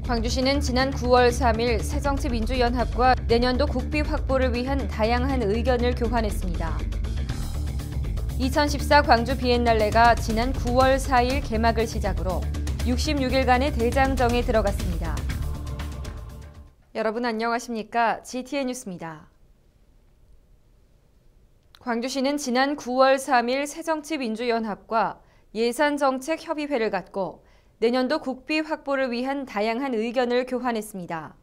광주시는 지난 9월 3일 새정치민주연합과 내년도 국비 확보를 위한 다양한 의견을 교환했습니다. 2014 광주 비엔날레가 지난 9월 4일 개막을 시작으로 66일간의 대장정에 들어갔습니다. 여러분 안녕하십니까? GTN 뉴스입니다. 광주시는 지난 9월 3일 새정치민주연합과 예산정책협의회를 갖고 내년도 국비 확보를 위한 다양한 의견을 교환했습니다.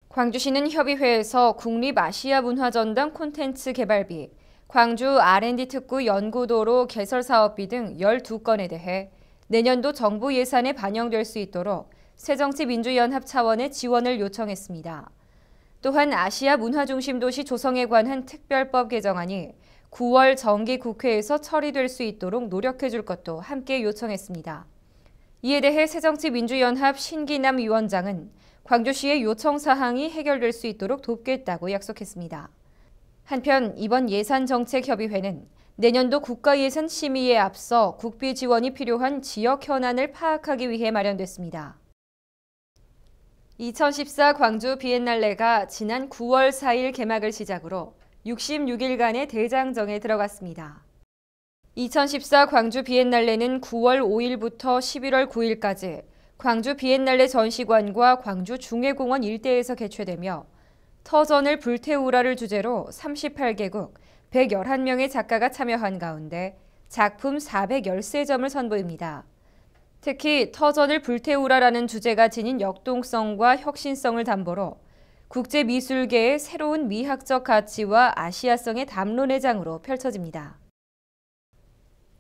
광주시는 협의회에서 국립아시아문화전당 콘텐츠 개발비, 광주 R&D 특구 연구도로 개설 사업비 등 12건에 대해 내년도 정부 예산에 반영될 수 있도록 새정치민주연합 차원의 지원을 요청했습니다. 또한 아시아 문화중심도시 조성에 관한 특별법 개정안이 9월 정기국회에서 처리될 수 있도록 노력해줄 것도 함께 요청했습니다. 이에 대해 새정치민주연합 신기남 위원장은 광주시의 요청사항이 해결될 수 있도록 돕겠다고 약속했습니다. 한편 이번 예산정책협의회는 내년도 국가예산 심의에 앞서 국비 지원이 필요한 지역 현안을 파악하기 위해 마련됐습니다. 2014 광주 비엔날레가 지난 9월 4일 개막을 시작으로 66일간의 대장정에 들어갔습니다. 2014 광주 비엔날레는 9월 5일부터 11월 9일까지 광주 비엔날레 전시관과 광주 중해공원 일대에서 개최되며 터전을 불태우라를 주제로 38개국 111명의 작가가 참여한 가운데 작품 413점을 선보입니다. 특히 터전을 불태우라라는 주제가 지닌 역동성과 혁신성을 담보로 국제미술계의 새로운 미학적 가치와 아시아성의 담론회장으로 펼쳐집니다.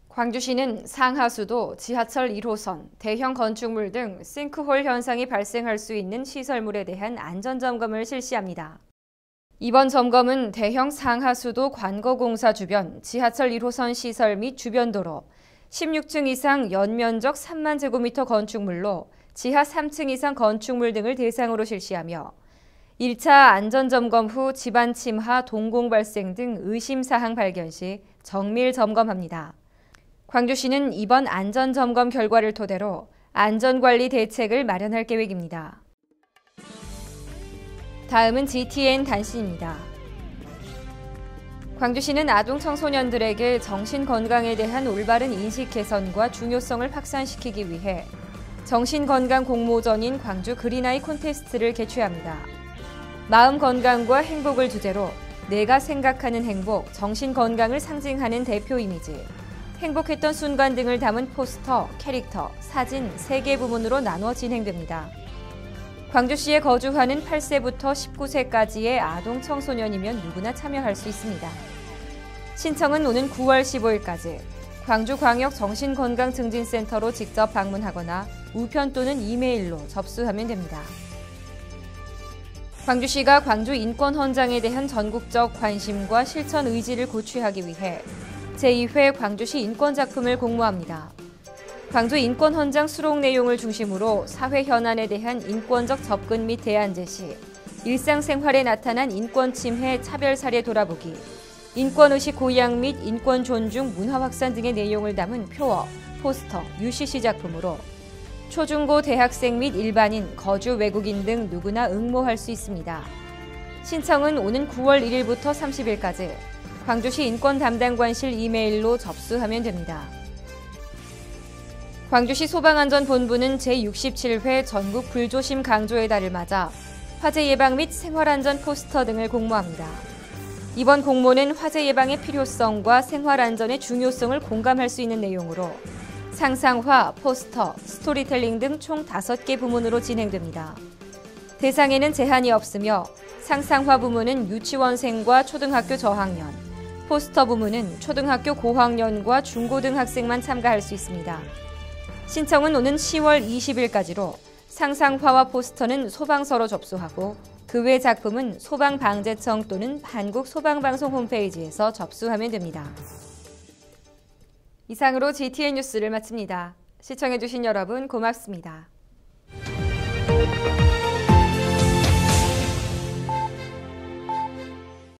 광주시는 상하수도, 지하철 1호선, 대형 건축물 등 싱크홀 현상이 발생할 수 있는 시설물에 대한 안전점검을 실시합니다. 이번 점검은 대형 상하수도 관거공사 주변 지하철 1호선 시설 및 주변 도로, 16층 이상 연면적 3만 제곱미터 건축물로 지하 3층 이상 건축물 등을 대상으로 실시하며 1차 안전점검 후 집안 침하, 동공 발생 등 의심사항 발견 시 정밀 점검합니다. 광주시는 이번 안전점검 결과를 토대로 안전관리 대책을 마련할 계획입니다. 다음은 GTN 단신입니다. 광주시는 아동 청소년들에게 정신건강에 대한 올바른 인식 개선과 중요성을 확산시키기 위해 정신건강 공모전인 광주 그린아이 콘테스트를 개최합니다. 마음 건강과 행복을 주제로 내가 생각하는 행복, 정신건강을 상징하는 대표 이미지, 행복했던 순간 등을 담은 포스터, 캐릭터, 사진 3개 부문으로 나눠 진행됩니다. 광주시에 거주하는 8세부터 19세까지의 아동 청소년이면 누구나 참여할 수 있습니다. 신청은 오는 9월 15일까지 광주광역정신건강증진센터로 직접 방문하거나 우편 또는 이메일로 접수하면 됩니다. 광주시가 광주 인권헌장에 대한 전국적 관심과 실천 의지를 고취하기 위해 제2회 광주시 인권작품을 공모합니다. 광주 인권헌장 수록 내용을 중심으로 사회 현안에 대한 인권적 접근 및 대안 제시, 일상생활에 나타난 인권 침해, 차별 사례 돌아보기, 인권의식 고양 및 인권 존중, 문화 확산 등의 내용을 담은 표어, 포스터, UCC 작품으로 초중고 대학생 및 일반인, 거주 외국인 등 누구나 응모할 수 있습니다. 신청은 오는 9월 1일부터 30일까지 광주시 인권담당관실 이메일로 접수하면 됩니다. 광주시 소방안전본부는 제67회 전국 불조심 강조의 달을 맞아 화재 예방 및 생활안전 포스터 등을 공모합니다. 이번 공모는 화재 예방의 필요성과 생활안전의 중요성을 공감할 수 있는 내용으로 상상화, 포스터, 스토리텔링 등 총 5개 부문으로 진행됩니다. 대상에는 제한이 없으며 상상화 부문은 유치원생과 초등학교 저학년, 포스터 부문은 초등학교 고학년과 중고등 학생만 참가할 수 있습니다. 신청은 오는 10월 20일까지로 상상화와 포스터는 소방서로 접수하고 그 외 작품은 소방방재청 또는 한국소방방송 홈페이지에서 접수하면 됩니다. 이상으로 GTN 뉴스를 마칩니다. 시청해주신 여러분 고맙습니다.